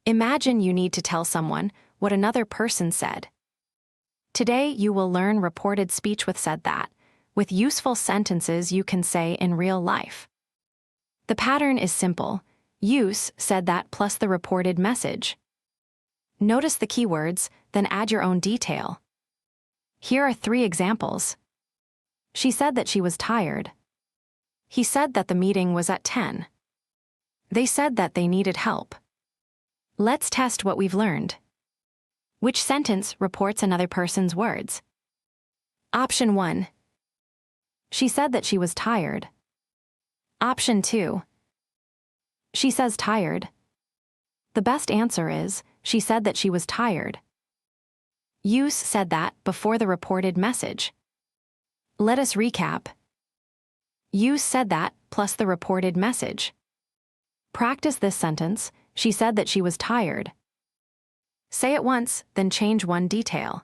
Imagine you need to tell someone what another person said. Today, you will learn reported speech with said that, with useful sentences you can say in real life. The pattern is simple: use said that plus the reported message. Notice the keywords, then add your own detail. Here are 3 examples. She said that she was tired. He said that the meeting was at 10. They said that they needed help. Let's test what we've learned. Which sentence reports another person's words? Option 1. She said that she was tired. Option 2. She says tired. The best answer is, she said that she was tired. Use said that before the reported message. Let us recap. Use said that plus the reported message. Practice this sentence: she said that she was tired. Say it once, then change one detail.